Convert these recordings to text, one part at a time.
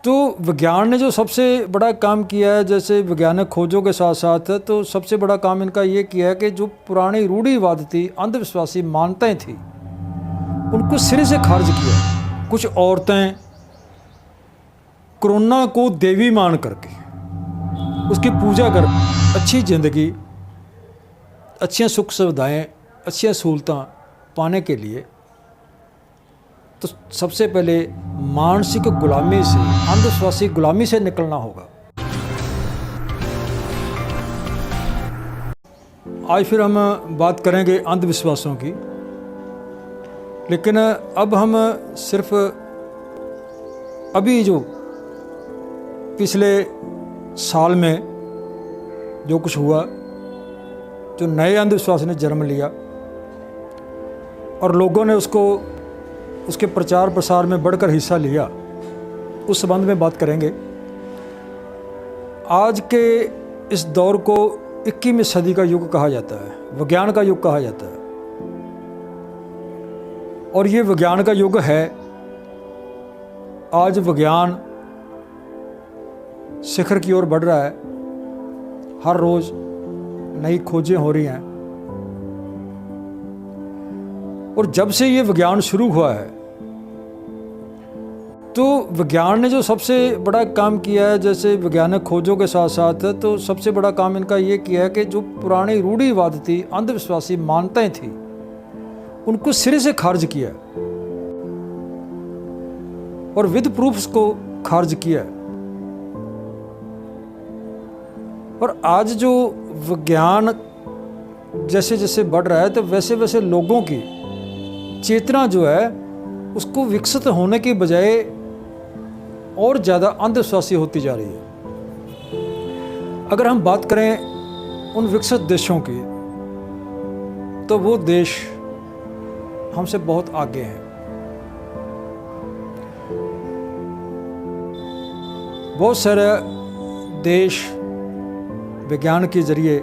तो विज्ञान ने जो सबसे बड़ा काम किया है, जैसे वैज्ञानिक खोजों के साथ साथ, तो सबसे बड़ा काम इनका ये किया है कि जो पुरानी रूढ़िवाद थी, अंधविश्वासी मान्यताएं थी, उनको सिरे से खारिज किया। कुछ औरतें कोरोना को देवी मान करके उसकी पूजा कर अच्छी ज़िंदगी, अच्छी सुख सुविधाएँ, अच्छी सहूलतां पाने के लिए तो सबसे पहले मानसिक गुलामी से, अंधविश्वासी गुलामी से निकलना होगा। आज फिर हम बात करेंगे अंधविश्वासों की, लेकिन अब हम सिर्फ अभी जो पिछले साल में जो कुछ हुआ, जो नए अंधविश्वास ने जन्म लिया और लोगों ने उसके प्रचार प्रसार में बढ़कर हिस्सा लिया, उस संबंध में बात करेंगे। आज के इस दौर को 21वीं सदी का युग कहा जाता है, विज्ञान का युग कहा जाता है, और ये विज्ञान का युग है। आज विज्ञान शिखर की ओर बढ़ रहा है, हर रोज़ नई खोजें हो रही हैं, और जब से ये विज्ञान शुरू हुआ है तो विज्ञान ने जो सबसे बड़ा काम किया है, जैसे वैज्ञानिक खोजों के साथ साथ, तो सबसे बड़ा काम इनका ये किया है कि जो पुरानी रूढ़िवाद थी, अंधविश्वासी मान्यताएं थी, उनको सिरे से खारिज किया और विद प्रूफ्स को खारिज किया। और आज जो विज्ञान जैसे जैसे बढ़ रहा है, तो वैसे वैसे लोगों की चेतना जो है उसको विकसित होने की बजाय और ज़्यादा अंधविश्वासी होती जा रही है। अगर हम बात करें उन विकसित देशों की, तो वो देश हमसे बहुत आगे हैं। बहुत सारे देश विज्ञान के जरिए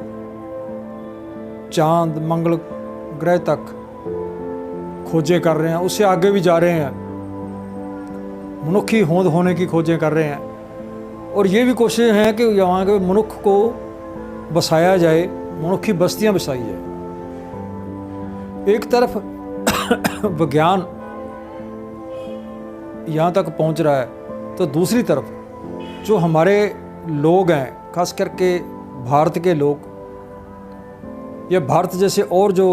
चांद, मंगल ग्रह तक खोजें कर रहे हैं, उससे आगे भी जा रहे हैं, मनुष्य होंद होने की खोजें कर रहे हैं। और ये भी कोशिश है कि यहाँ के मनुष्य को बसाया जाए, मनुष्य बस्तियाँ बसाई जाए। एक तरफ विज्ञान यहाँ तक पहुँच रहा है, तो दूसरी तरफ जो हमारे लोग हैं, खास करके भारत के लोग या भारत जैसे और जो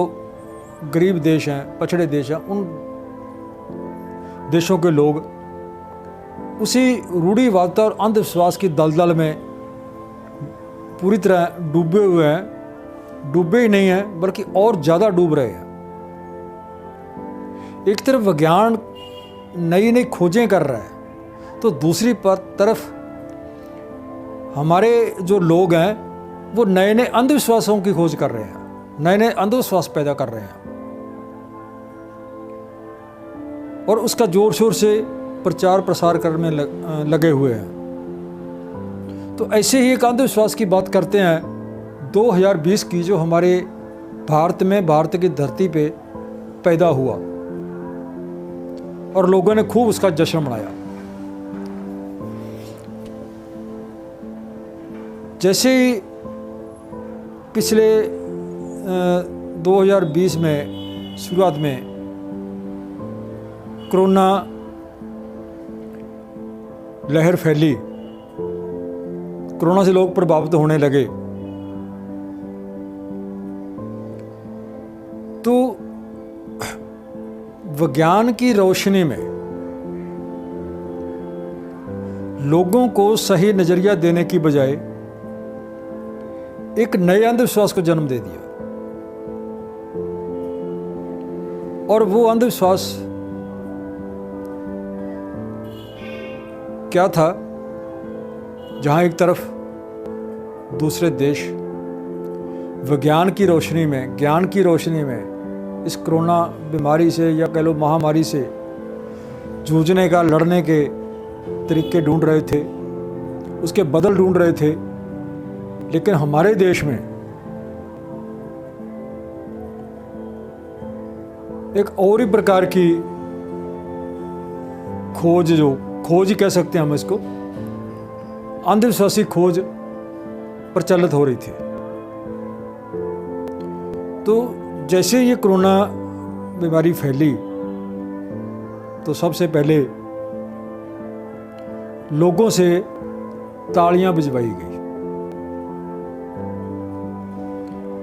गरीब देश हैं, पछड़े देश हैं, उन देशों के लोग उसी रूढ़िवादिता और अंधविश्वास की दलदल में पूरी तरह डूबे हुए हैं। डूबे ही नहीं हैं, बल्कि और ज़्यादा डूब रहे हैं। एक तरफ विज्ञान नई नई खोजें कर रहा है, तो दूसरी तरफ हमारे जो लोग हैं वो नए नए अंधविश्वासों की खोज कर रहे हैं, नए नए अंधविश्वास पैदा कर रहे हैं, और उसका जोर शोर से प्रचार प्रसार करने लगे हुए हैं। तो ऐसे ही एक अंधविश्वास की बात करते हैं 2020 की, जो हमारे भारत में, भारत की धरती पे पैदा हुआ और लोगों ने खूब उसका जश्न मनाया। जैसे ही पिछले 2020 में शुरुआत में कोरोना लहर फैली, कोरोना से लोग प्रभावित होने लगे, तो विज्ञान की रोशनी में लोगों को सही नजरिया देने की बजाय एक नए अंधविश्वास को जन्म दे दिया। और वो अंधविश्वास क्या था? जहां एक तरफ दूसरे देश विज्ञान की रोशनी में, ज्ञान की रोशनी में इस कोरोना बीमारी से या कह लो महामारी से जूझने का, लड़ने के तरीके ढूंढ रहे थे, उसके बदल ढूंढ रहे थे। लेकिन हमारे देश में एक और ही प्रकार की खोज जो खोज ही कह सकते हैं हम इसको, अंधविश्वासी खोज प्रचलित हो रही थी। तो जैसे ये कोरोना बीमारी फैली तो सबसे पहले लोगों से तालियां बजवाई गई।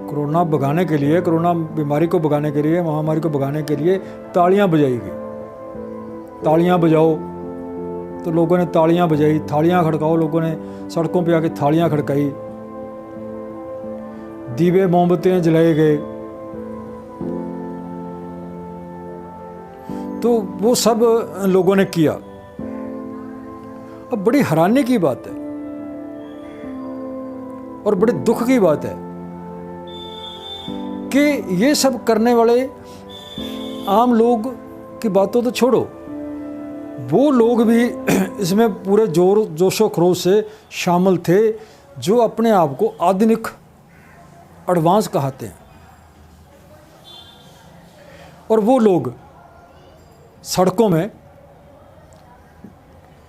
कोरोना भगाने के लिए, कोरोना बीमारी को भगाने के लिए, महामारी को भगाने के लिए तालियां बजाई गई। तालियां बजाओ, तो लोगों ने तालियां बजाई। थालियां खड़काओ, लोगों ने सड़कों पे आके थालियां खड़काई। दीवे मोमबत्तियां जलाए गए। तो वो सब लोगों ने किया। अब बड़ी हैरानी की बात है और बड़े दुख की बात है कि ये सब करने वाले आम लोग की बातों तो छोड़ो, वो लोग भी इसमें पूरे जोशो खरोश से शामिल थे जो अपने आप को आधुनिक एडवांस कहते हैं। और वो लोग सड़कों में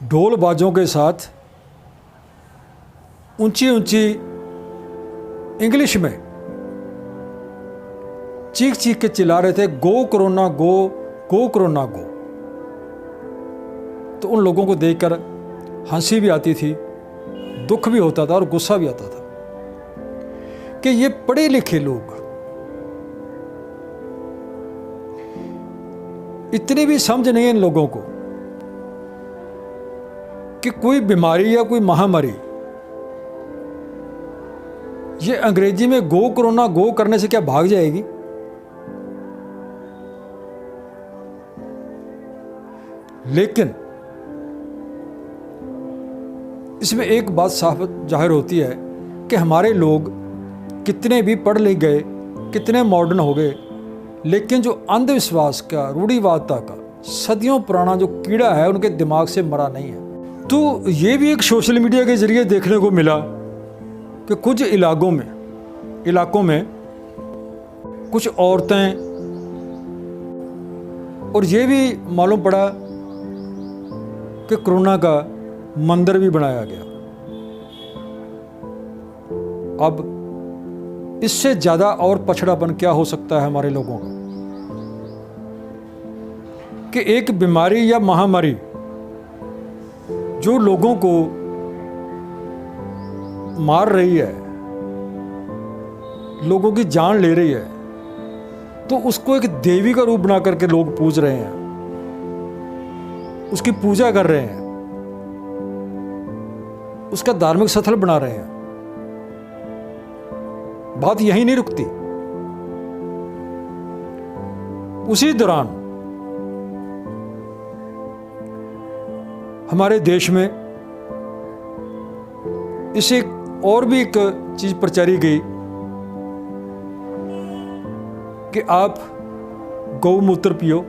ढोल बाजों के साथ ऊंची ऊंची इंग्लिश में चीख चीख के चिल्ला रहे थे, गो कोरोना गो, गो कोरोना गो। तो उन लोगों को देखकर हंसी भी आती थी, दुख भी होता था और गुस्सा भी आता था कि ये पढ़े लिखे लोग इतनी भी समझ नहीं है इन लोगों को कि कोई बीमारी या कोई महामारी ये अंग्रेजी में गो कोरोना गो करने से क्या भाग जाएगी? लेकिन इसमें एक बात साफ जाहिर होती है कि हमारे लोग कितने भी पढ़ लिख गए, कितने मॉडर्न हो गए, लेकिन जो अंधविश्वास का, रूढ़िवादिता का सदियों पुराना जो कीड़ा है उनके दिमाग से मरा नहीं है। तो ये भी एक सोशल मीडिया के जरिए देखने को मिला कि कुछ इलाकों में कुछ औरतें, और ये भी मालूम पड़ा कि कोरोना का मंदिर भी बनाया गया। अब इससे ज़्यादा और पछड़ापन क्या हो सकता है हमारे लोगों का कि एक बीमारी या महामारी जो लोगों को मार रही है, लोगों की जान ले रही है, तो उसको एक देवी का रूप बना करके लोग पूज रहे हैं, उसकी पूजा कर रहे हैं, उसका धार्मिक स्थल बना रहे हैं। बात यही नहीं रुकती। उसी दौरान हमारे देश में इसे और भी एक चीज प्रचारी गई कि आप गौमूत्र पियो,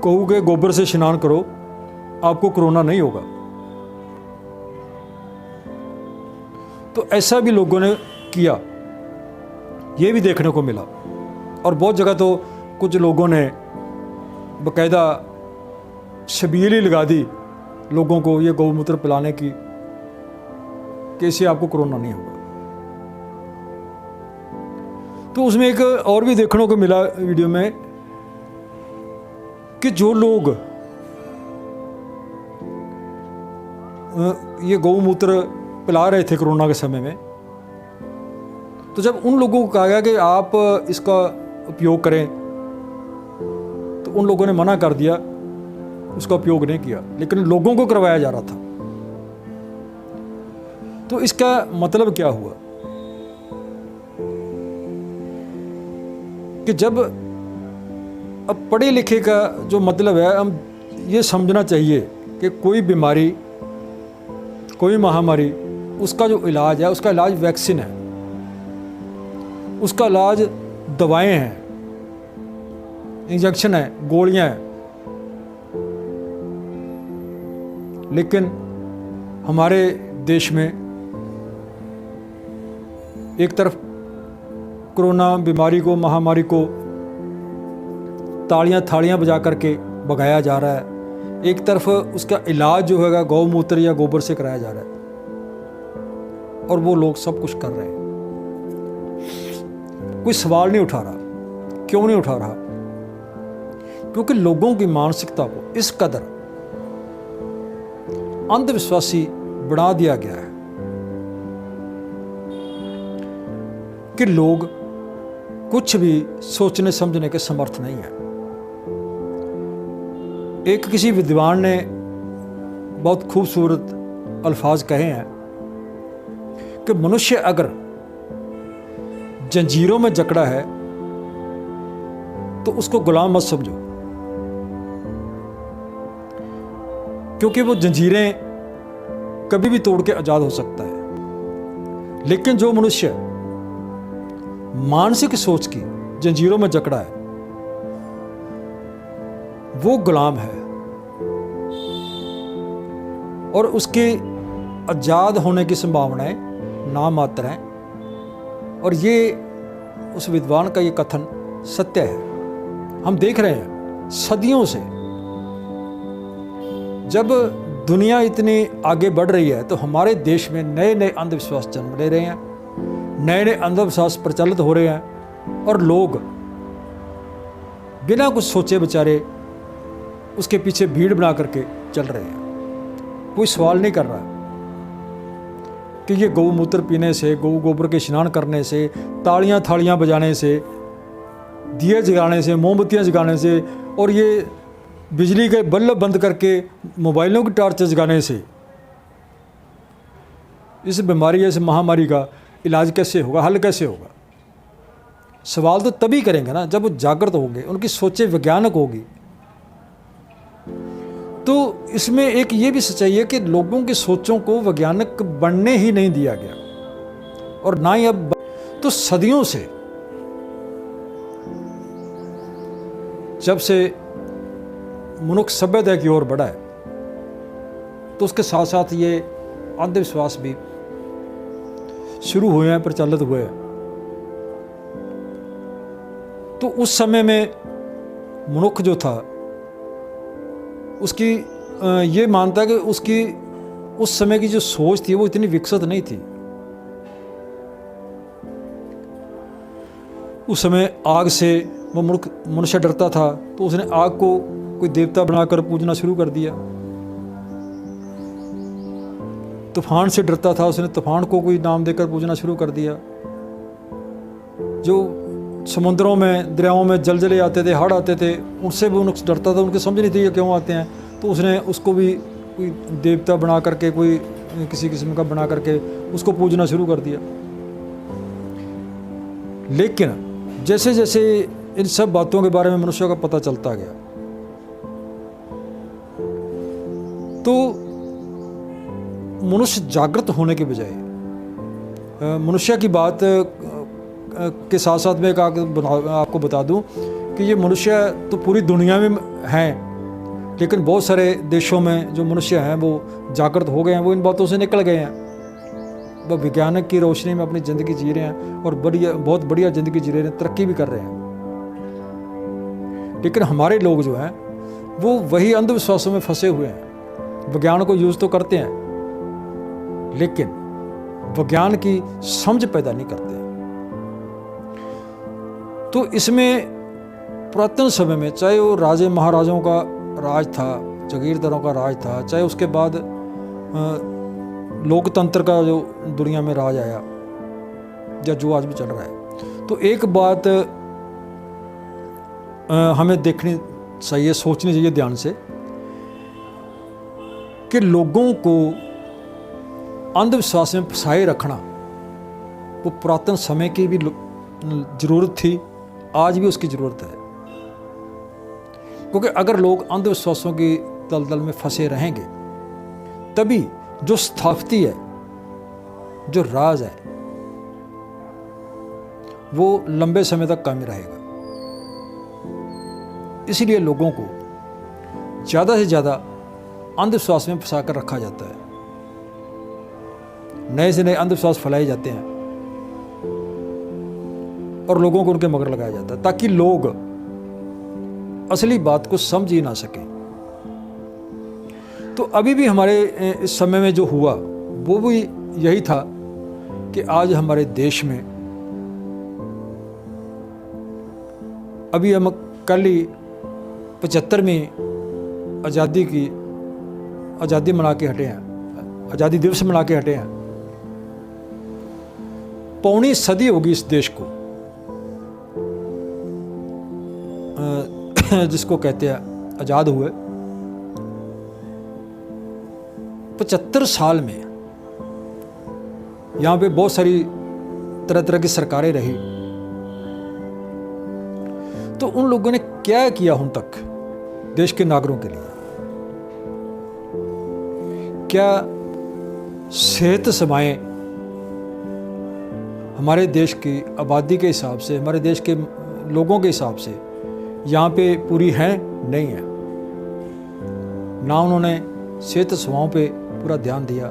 गऊ के गोबर से स्नान करो, आपको कोरोना नहीं होगा। तो ऐसा भी लोगों ने किया, ये भी देखने को मिला। और बहुत जगह तो कुछ लोगों ने बाकायदा शबील ही लगा दी लोगों को ये गौमूत्र पिलाने की कि इससे आपको कोरोना नहीं होगा। तो उसमें एक और भी देखने को मिला वीडियो में कि जो लोग ये गौमूत्र पिला रहे थे कोरोना के समय में, तो जब उन लोगों को कहा गया कि आप इसका उपयोग करें, तो उन लोगों ने मना कर दिया, उसका उपयोग नहीं किया, लेकिन लोगों को करवाया जा रहा था। तो इसका मतलब क्या हुआ कि जब अब पढ़े लिखे का जो मतलब है, हम ये समझना चाहिए कि कोई बीमारी, कोई महामारी, उसका जो इलाज है, उसका इलाज वैक्सीन है, उसका इलाज दवाएं हैं, इंजेक्शन है, गोलियां हैं। लेकिन हमारे देश में एक तरफ कोरोना बीमारी को, महामारी को तालियां थालियां बजा करके भगाया जा रहा है, एक तरफ उसका इलाज जो है गौमूत्र या गोबर से कराया जा रहा है, और वो लोग सब कुछ कर रहे हैं। कोई सवाल नहीं उठा रहा। क्यों नहीं उठा रहा? क्योंकि लोगों की मानसिकता को इस कदर अंधविश्वासी बना दिया गया है कि लोग कुछ भी सोचने समझने के समर्थ नहीं है। एक किसी विद्वान ने बहुत खूबसूरत अल्फाज कहे हैं कि मनुष्य अगर जंजीरों में जकड़ा है तो उसको गुलाम मत समझो, क्योंकि वो जंजीरें कभी भी तोड़ के आजाद हो सकता है। लेकिन जो मनुष्य मानसिक सोच की जंजीरों में जकड़ा है वो गुलाम है, और उसके आजाद होने की संभावनाएं नामात्र हैं। और ये उस विद्वान का ये कथन सत्य है। हम देख रहे हैं सदियों से, जब दुनिया इतनी आगे बढ़ रही है तो हमारे देश में नए नए अंधविश्वास जन्म ले रहे हैं, नए नए अंधविश्वास प्रचलित हो रहे हैं, और लोग बिना कुछ सोचे बेचारे उसके पीछे भीड़ बना करके चल रहे हैं। कोई सवाल नहीं कर रहा कि ये गौमूत्र पीने से, गौ गोबर के स्नान करने से, तालियां थालियां बजाने से, दिए जगाने से, मोमबत्तियां जगाने से, और ये बिजली के बल्ब बंद करके मोबाइलों की टॉर्च जगाने से इस बीमारी, इस महामारी का इलाज कैसे होगा, हल कैसे होगा? सवाल तो तभी करेंगे ना जब वो जागृत होंगे, उनकी सोचें वैज्ञानिक होगी। तो इसमें एक ये भी सच्चाई है कि लोगों की सोचों को वैज्ञानिक बनने ही नहीं दिया गया, और ना ही अब। तो सदियों से, जब से मनुष्य सभ्यता की ओर बढ़ा है, तो उसके साथ साथ ये अंधविश्वास भी शुरू हुए हैं, प्रचलित हुए हैं। तो उस समय में मनुष्य जो था उसकी ये मानता है कि उसकी उस समय की जो सोच थी वो इतनी विकसित नहीं थी। उस समय आग से वो मनुष्य डरता था, तो उसने आग को कोई देवता बनाकर पूजना शुरू कर दिया। तूफान से डरता था, उसने तूफान को कोई नाम देकर पूजना शुरू कर दिया। जो समुद्रों में, दरियाओं में जलजले आते थे, हड़ आते थे, उनसे भी उनको डरता था, उनकी समझ नहीं थी ये क्यों आते हैं, तो उसने उसको भी कोई देवता बना करके, कोई किसी किस्म का बना करके उसको पूजना शुरू कर दिया। लेकिन जैसे जैसे इन सब बातों के बारे में मनुष्य का पता चलता गया, तो मनुष्य जागृत होने के बजाय, मनुष्य की बात के साथ साथ में आपको बता दूं कि ये मनुष्य तो पूरी दुनिया में हैं, लेकिन बहुत सारे देशों में जो मनुष्य हैं वो जागृत हो गए हैं, वो इन बातों से निकल गए हैं। वो वैज्ञानिक की रोशनी में अपनी ज़िंदगी जी रहे हैं, और बहुत बढ़िया ज़िंदगी जी रहे हैं, तरक्की भी कर रहे हैं। लेकिन हमारे लोग जो हैं वो वही अंधविश्वासों में फंसे हुए हैं। विज्ञान को यूज़ तो करते हैं, लेकिन विज्ञान की समझ पैदा नहीं करते। तो इसमें पुरातन समय में, चाहे वो राजे महाराजाओं का राज था, जागीरदारों का राज था, चाहे उसके बाद लोकतंत्र का जो दुनिया में राज आया, या जो आज भी चल रहा है, तो एक बात हमें देखनी चाहिए, सोचनी चाहिए ध्यान से, कि लोगों को अंधविश्वास में फंसाए रखना वो पुरातन समय की भी ज़रूरत थी, आज भी उसकी ज़रूरत है। क्योंकि अगर लोग अंधविश्वासों की दलदल में फंसे रहेंगे, तभी जो स्थापित है, जो राज है, वो लंबे समय तक कायम रहेगा। इसीलिए लोगों को ज़्यादा से ज़्यादा अंधविश्वास में फंसा कर रखा जाता है, नए से नए अंधविश्वास फैलाए जाते हैं, और लोगों को उनके मगर लगाया जाता है, ताकि लोग असली बात को समझ ही ना सकें। तो अभी भी हमारे इस समय में जो हुआ वो भी यही था कि आज हमारे देश में अभी हम कल ही 75वीं आज़ादी मना के हटे हैं, आज़ादी दिवस मना के हटे हैं। पौनी सदी होगी इस देश को, जिसको कहते हैं आज़ाद हुए। 75 साल में यहाँ पे बहुत सारी तरह तरह की सरकारें रही, तो उन लोगों ने क्या किया उन तक देश के नागरिकों के लिए? क्या सेहत सेवाएं हमारे देश की आबादी के हिसाब से, हमारे देश के लोगों के हिसाब से यहाँ पे पूरी हैं? नहीं है। ना उन्होंने सेहत सेवाओं पे पूरा ध्यान दिया,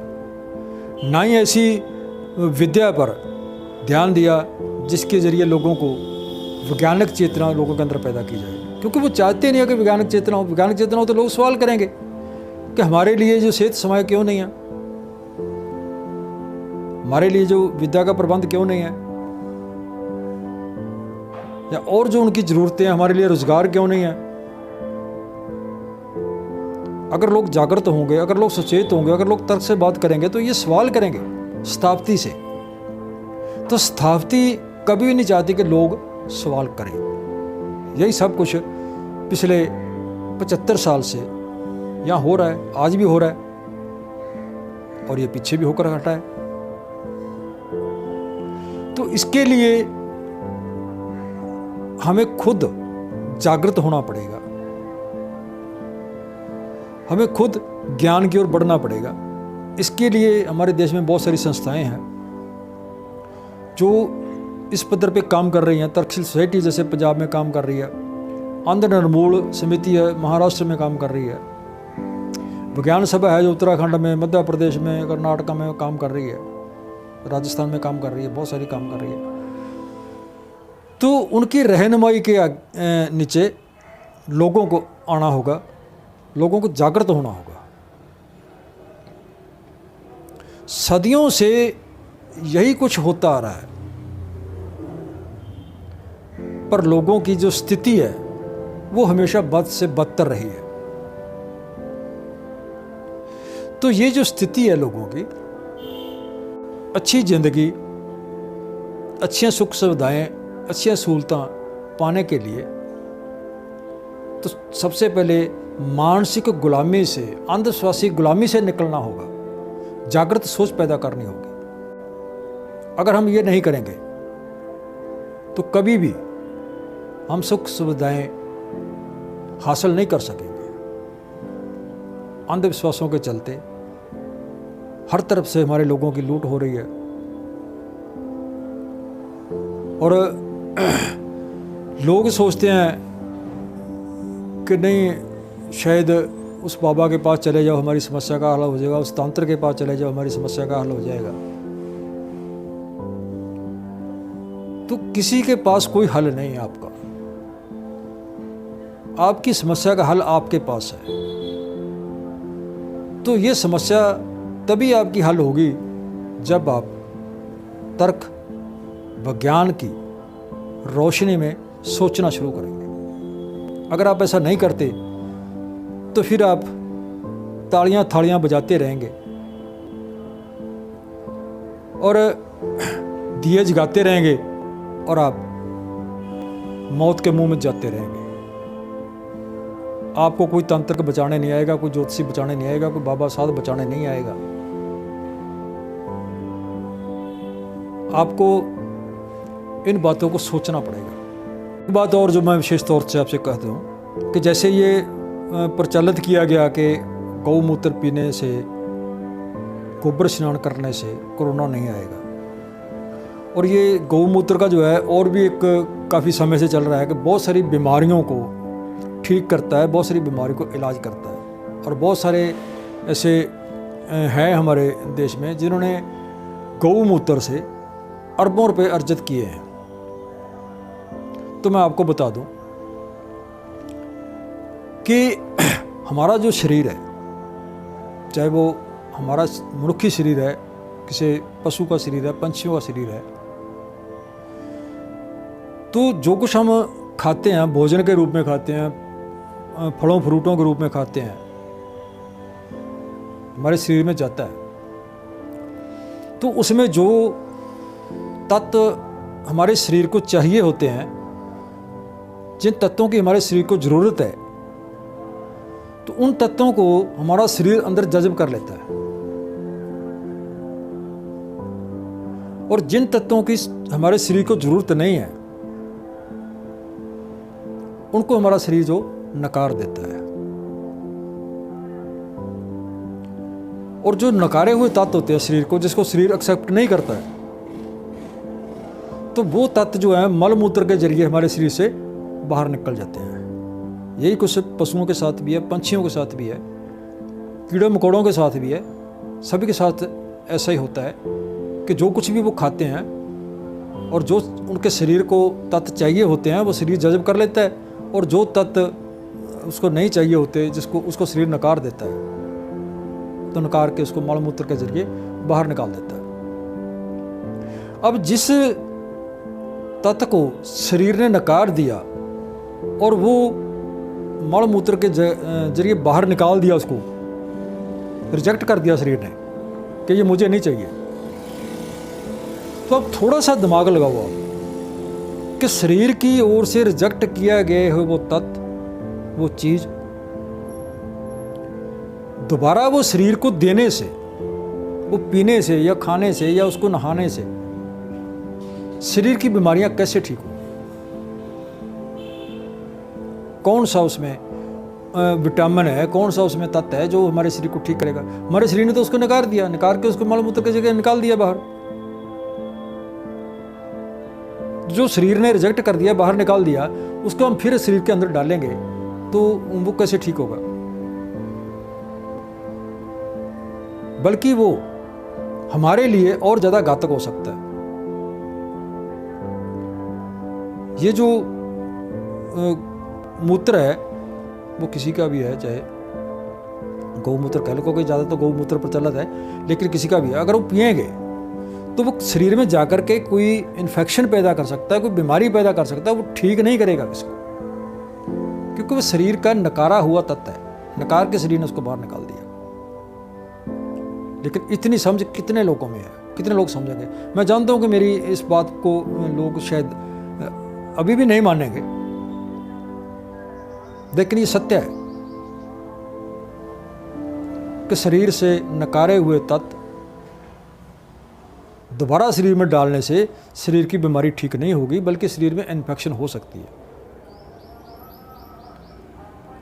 ना ही ऐसी विद्या पर ध्यान दिया जिसके ज़रिए लोगों को वैज्ञानिक चेतना लोगों के अंदर पैदा की जाए। क्योंकि वो चाहते नहीं है कि वैज्ञानिक चेतना हो। वैज्ञानिक चेतना हो तो लोग सवाल करेंगे कि हमारे लिए जो सेहत सेवाएं क्यों नहीं है, हमारे लिए जो विद्या का प्रबंध क्यों नहीं है, या और जो उनकी ज़रूरतें हैं, हमारे लिए रोजगार क्यों नहीं है। अगर लोग जागृत होंगे, अगर लोग सचेत होंगे, अगर लोग तर्क से बात करेंगे तो ये सवाल करेंगे स्थापति से। तो स्थापति कभी भी नहीं चाहती कि लोग सवाल करें। यही सब कुछ पिछले 75 साल से यहाँ हो रहा है, आज भी हो रहा है और ये पीछे भी होकर हटा है। तो इसके लिए हमें खुद जागृत होना पड़ेगा, हमें खुद ज्ञान की ओर बढ़ना पड़ेगा। इसके लिए हमारे देश में बहुत सारी संस्थाएं हैं जो इस पद्धर पे काम कर रही हैं। तर्कशील सोसाइटी जैसे पंजाब में काम कर रही है, अंध निर्मूल समिति है महाराष्ट्र में काम कर रही है, विज्ञान सभा है जो उत्तराखंड में, मध्य प्रदेश में, कर्नाटक में काम कर रही है, राजस्थान में काम कर रही है, बहुत सारी काम कर रही है। तो उनकी रहनुमाई के नीचे लोगों को आना होगा, लोगों को जागृत होना होगा। सदियों से यही कुछ होता आ रहा है, पर लोगों की जो स्थिति है वो हमेशा बद से बदतर रही है। तो ये जो स्थिति है लोगों की, अच्छी जिंदगी, अच्छी सुख सुविधाएं, अच्छी सहूलतां पाने के लिए तो सबसे पहले मानसिक गुलामी से, अंधविश्वासी गुलामी से निकलना होगा, जागृत सोच पैदा करनी होगी। अगर हम ये नहीं करेंगे तो कभी भी हम सुख सुविधाएं हासिल नहीं कर सकेंगे। अंधविश्वासों के चलते हर तरफ से हमारे लोगों की लूट हो रही है और लोग सोचते हैं कि नहीं, शायद उस बाबा के पास चले जाओ हमारी समस्या का हल हो जाएगा, उस तांत्रिक के पास चले जाओ हमारी समस्या का हल हो जाएगा। तो किसी के पास कोई हल नहीं है आपका, आपकी समस्या का हल आपके पास है। तो ये समस्या तभी आपकी हल होगी जब आप तर्क विज्ञान की रोशनी में सोचना शुरू करेंगे। अगर आप ऐसा नहीं करते तो फिर आप तालियां थालियां बजाते रहेंगे और दिए जगाते रहेंगे और आप मौत के मुंह में जाते रहेंगे। आपको कोई तंत्र बचाने नहीं आएगा, कोई ज्योतिषी बचाने नहीं आएगा, कोई बाबा साध बचाने नहीं आएगा। आपको इन बातों को सोचना पड़ेगा। एक बात और जो मैं विशेष तौर से आपसे कहता हूँ कि जैसे ये प्रचलित किया गया कि गौमूत्र पीने से, गोबर स्नान करने से कोरोना नहीं आएगा, और ये गौमूत्र का जो है और भी एक काफ़ी समय से चल रहा है कि बहुत सारी बीमारियों को ठीक करता है, बहुत सारी बीमारियों को इलाज करता है। और बहुत सारे ऐसे हैं हमारे देश में जिन्होंने गौमूत्र से अरबों रुपए अर्जित किए हैं। तो मैं आपको बता दूं कि हमारा जो शरीर है चाहे वो हमारा मनुष्य शरीर है, किसी पशु का शरीर है, पंछियों का शरीर है, तो जो कुछ हम खाते हैं, भोजन के रूप में खाते हैं, फलों फ्रूटों के रूप में खाते हैं, हमारे शरीर में जाता है। तो उसमें जो तत्व हमारे शरीर को चाहिए होते हैं, जिन तत्वों की हमारे शरीर को ज़रूरत है, तो उन तत्वों को हमारा शरीर अंदर जज़ब कर लेता है, और जिन तत्वों की हमारे शरीर को ज़रूरत नहीं है, उनको हमारा शरीर जो नकार देता है। और जो नकारे हुए तत्व होते हैं शरीर को, जिसको शरीर एक्सेप्ट नहीं करता है, तो वो तत्व जो है मल मूत्र के जरिए हमारे शरीर से बाहर निकल जाते हैं। यही कुछ पशुओं के साथ भी है, पंछियों के साथ भी है, कीड़े मकोड़ों के साथ भी है, सभी के साथ ऐसा ही होता है कि जो कुछ भी वो खाते हैं और जो उनके शरीर को तत्व चाहिए होते हैं वो शरीर जज़ब कर लेता है, और जो तत्व उसको नहीं चाहिए होते, जिसको उसको शरीर नकार देता है, तो नकार के उसको मल मूत्र के जरिए बाहर निकाल देता है। अब जिस तत्व को शरीर ने नकार दिया और वो मल मूत्र के जरिए बाहर निकाल दिया, उसको रिजेक्ट कर दिया शरीर ने कि ये मुझे नहीं चाहिए, तो अब थोड़ा सा दिमाग लगाओ कि शरीर की ओर से रिजेक्ट किया गया है वो तत्व, वो चीज़ दोबारा वो शरीर को देने से, वो पीने से या खाने से या उसको नहाने से शरीर की बीमारियां कैसे ठीक हो? कौन सा उसमें विटामिन है, कौन सा उसमें तत्व है जो हमारे शरीर को ठीक करेगा? हमारे शरीर ने तो उसको नकार दिया, नकार के उसको मल मूत्र की जगह निकाल दिया बाहर। जो शरीर ने रिजेक्ट कर दिया, बाहर निकाल दिया, उसको हम फिर शरीर के अंदर डालेंगे तो वो कैसे ठीक होगा? बल्कि वो हमारे लिए और ज़्यादा घातक हो सकता है। ये जो मूत्र है वो किसी का भी है, चाहे गौमूत्र कह लो, क्योंकि ज़्यादा तो गौमूत्र प्रचलित है, लेकिन किसी का भी है, अगर वो पिएंगे तो वो शरीर में जाकर के कोई इन्फेक्शन पैदा कर सकता है, कोई बीमारी पैदा कर सकता है, वो ठीक नहीं करेगा किसको, क्योंकि वो शरीर का नकारा हुआ तत्व है, नकार के शरीर ने उसको बाहर निकाल दिया। लेकिन इतनी समझ कितने लोगों में है, कितने लोग समझेंगे? मैं जानता हूँ कि मेरी इस बात को लोग शायद अभी भी नहीं मानेंगे, लेकिन ये सत्य है कि शरीर से नकारे हुए तत्व दोबारा शरीर में डालने से शरीर की बीमारी ठीक नहीं होगी, बल्कि शरीर में इन्फेक्शन हो सकती है।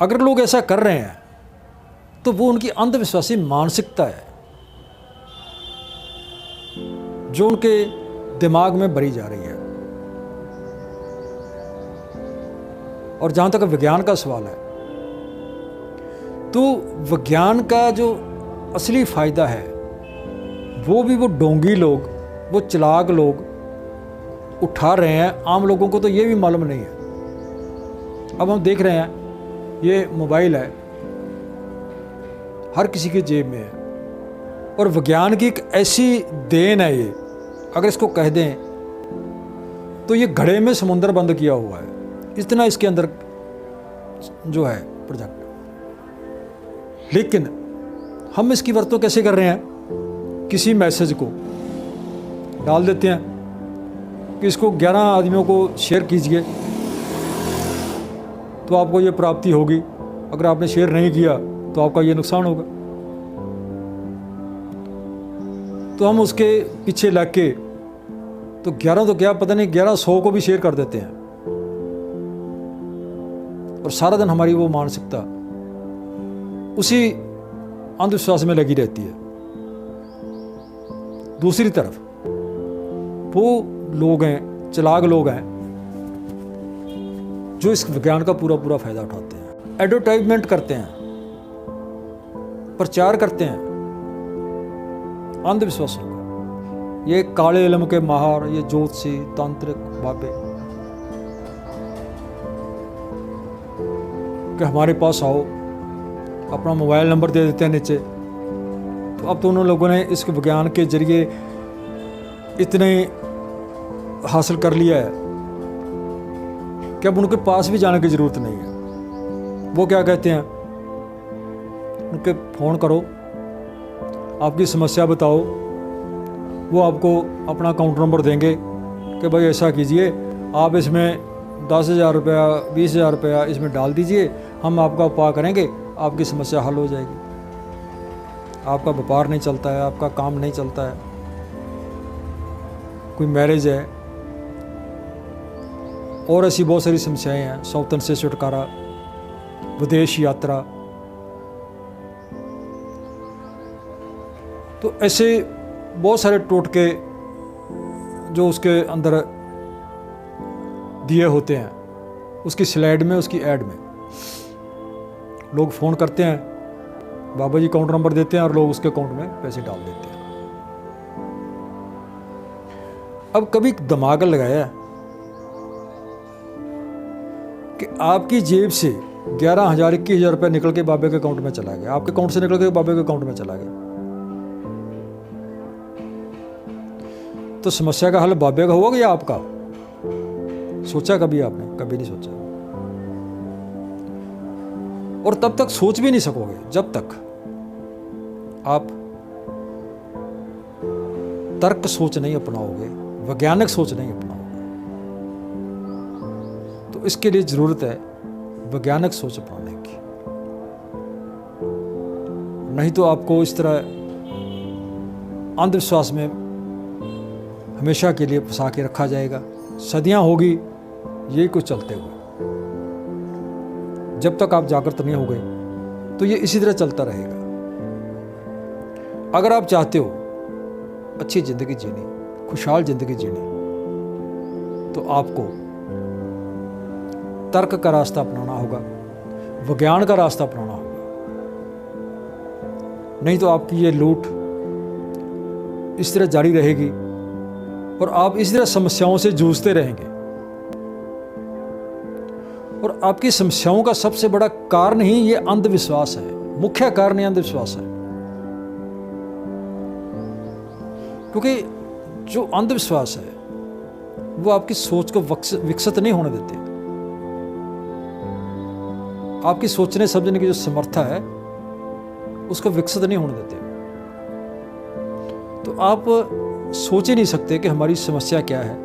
अगर लोग ऐसा कर रहे हैं तो वो उनकी अंधविश्वासी मानसिकता है जो उनके दिमाग में भरी जा रही है। और जहाँ तक विज्ञान का सवाल है, तो विज्ञान का जो असली फ़ायदा है वो भी वो डोंगी लोग, वो चालाक लोग उठा रहे हैं। आम लोगों को तो ये भी मालूम नहीं है। अब हम देख रहे हैं ये मोबाइल है, हर किसी की जेब में है, और विज्ञान की एक ऐसी देन है ये, अगर इसको कह दें तो ये घड़े में समुंदर बंद किया हुआ है, इतना इसके अंदर जो है प्रोजेक्ट। लेकिन हम इसकी वरतों कैसे कर रहे हैं? किसी मैसेज को डाल देते हैं कि इसको 11 आदमियों को शेयर कीजिए तो आपको ये प्राप्ति होगी, अगर आपने शेयर नहीं किया तो आपका ये नुकसान होगा। तो हम उसके पीछे लग के तो 11 तो क्या, पता नहीं 1100 को भी शेयर कर देते हैं, और सारा दिन हमारी वो मानसिकता उसी अंधविश्वास में लगी रहती है। दूसरी तरफ वो लोग हैं, चालाक लोग हैं, जो इस विज्ञान का पूरा पूरा फायदा उठाते हैं, एडवर्टाइजमेंट करते हैं, प्रचार करते हैं अंधविश्वासों का। ये काले इल्म के माहर, ये ज्योतिषी, तांत्रिक बाबे कि हमारे पास आओ, अपना मोबाइल नंबर दे देते हैं नीचे, तो अब तो उन लोगों ने इस विज्ञान के जरिए इतने हासिल कर लिया है कि अब उनके पास भी जाने की ज़रूरत नहीं है। वो क्या कहते हैं, उनके फ़ोन करो, आपकी समस्या बताओ, वो आपको अपना अकाउंट नंबर देंगे कि भाई ऐसा कीजिए, आप इसमें 10,000 रुपया 20,000 रुपया इसमें डाल दीजिए, हम आपका उपाय करेंगे, आपकी समस्या हल हो जाएगी। आपका व्यापार नहीं चलता है, आपका काम नहीं चलता है, कोई मैरिज है, और ऐसी बहुत सारी समस्याएं हैं, सौतन से छुटकारा, विदेश यात्रा, तो ऐसे बहुत सारे टोटके जो उसके अंदर दिए होते हैं, उसकी स्लाइड में, उसकी ऐड में लोग फ़ोन करते हैं, बाबा जी अकाउंट नंबर देते हैं और लोग उसके अकाउंट में पैसे डाल देते हैं। अब कभी दिमाग लगाया कि आपकी जेब से 11,000 21,000 रुपये निकल के बाबे के अकाउंट में चला गया, आपके अकाउंट से निकल के बाबे के अकाउंट में चला गया, तो समस्या का हल बाबे का होगा या आपका? सोचा कभी आपने? कभी नहीं सोचा। और तब तक सोच भी नहीं सकोगे जब तक आप तर्क सोच नहीं अपनाओगे, वैज्ञानिक सोच नहीं अपनाओगे। तो इसके लिए जरूरत है वैज्ञानिक सोच अपनाने की, नहीं तो आपको इस तरह अंधविश्वास में हमेशा के लिए फंसा के रखा जाएगा। सदियां होगी यही कुछ चलते हुए, जब तक आप जागृत नहीं हो गए तो ये इसी तरह चलता रहेगा। अगर आप चाहते हो अच्छी ज़िंदगी जीनी, खुशहाल ज़िंदगी जीनी, तो आपको तर्क का रास्ता अपनाना होगा, विज्ञान का रास्ता अपनाना होगा। नहीं तो आपकी ये लूट इस तरह जारी रहेगी और आप इस तरह समस्याओं से जूझते रहेंगे। और आपकी समस्याओं का सबसे बड़ा कारण ही ये अंधविश्वास है, मुख्य कारण ही अंधविश्वास है। क्योंकि जो अंधविश्वास है वो आपकी सोच को विकसित नहीं होने देते। आपकी सोचने समझने की जो समर्था है उसको विकसित नहीं होने देते। तो आप सोच ही नहीं सकते कि हमारी समस्या क्या है,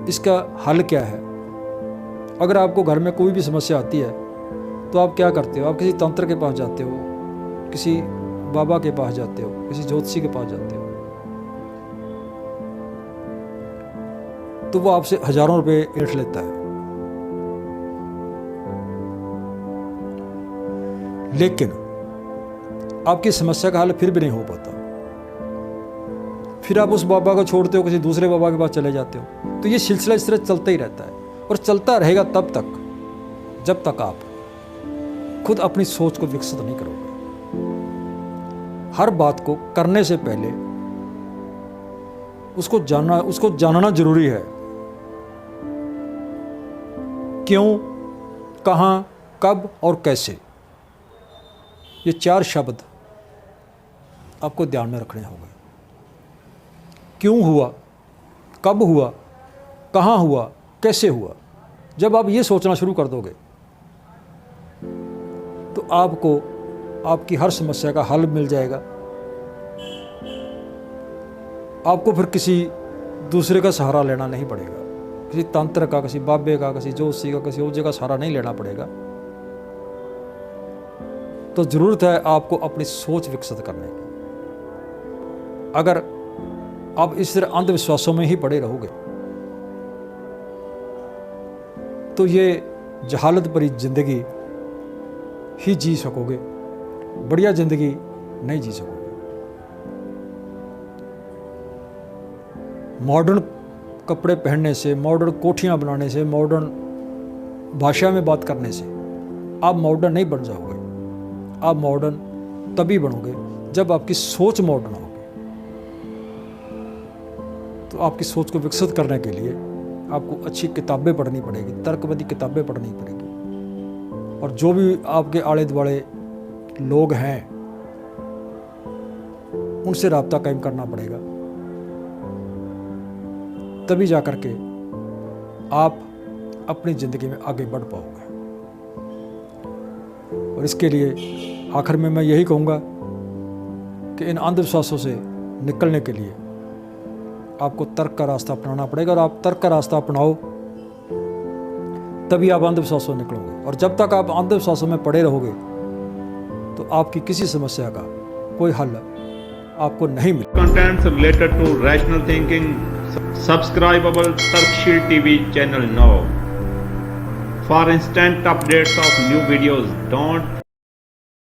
इसका हल क्या है। अगर आपको घर में कोई भी समस्या आती है तो आप क्या करते हो? आप किसी तंत्र के पास जाते हो, किसी बाबा के पास जाते हो, किसी ज्योतिषी के पास जाते हो, तो वो आपसे हजारों रुपए ऐंठ लेता है। लेकिन आपकी समस्या का हल फिर भी नहीं हो पाता। फिर आप उस बाबा को छोड़ते हो, किसी दूसरे बाबा के पास चले जाते हो। तो ये सिलसिला इस तरह चलता ही रहता है और चलता रहेगा तब तक जब तक आप खुद अपनी सोच को विकसित नहीं करोगे। हर बात को करने से पहले उसको जानना जरूरी है। क्यों, कहां, कब और कैसे, ये 4 शब्द आपको ध्यान में रखने होंगे। क्यों हुआ, कब हुआ, कहां हुआ, कैसे हुआ। जब आप ये सोचना शुरू कर दोगे तो आपको आपकी हर समस्या का हल मिल जाएगा। आपको फिर किसी दूसरे का सहारा लेना नहीं पड़ेगा, किसी तंत्र का, किसी बाबे का, किसी ज्योतिषी का, किसी और जगह सहारा नहीं लेना पड़ेगा। तो ज़रूरत है आपको अपनी सोच विकसित करने की। अगर आप इस तरह अंधविश्वासों में ही पड़े रहोगे तो ये जहालत भरी जिंदगी ही जी सकोगे, बढ़िया जिंदगी नहीं जी सकोगे। मॉडर्न कपड़े पहनने से, मॉडर्न कोठियां बनाने से, मॉडर्न भाषा में बात करने से आप मॉडर्न नहीं बन जाओगे। आप मॉडर्न तभी बनोगे जब आपकी सोच मॉडर्न होगी। तो आपकी सोच को विकसित करने के लिए आपको अच्छी किताबें पढ़नी पड़ेगी, तर्कवादी किताबें पढ़नी पड़ेगी। और जो भी आपके आले दुआले लोग हैं उनसे राब्ता कायम करना पड़ेगा, तभी जा कर के आप अपनी ज़िंदगी में आगे बढ़ पाओगे। और इसके लिए आखिर में मैं यही कहूँगा कि इन अंधविश्वासों से निकलने के लिए आपको तर्क का रास्ता अपनाना पड़ेगा, और आप तर्क का रास्ता अपनाओ तभी आप अंधविश्वासों से निकलोगे। और जब तक आप अंधविश्वासों में पड़े रहोगे तो आपकी किसी समस्या का कोई हल आपको नहीं मिलेगा। Contents related to rational thinking, subscribe our Tarkshil TV channel now. For instant updates of new videos, don't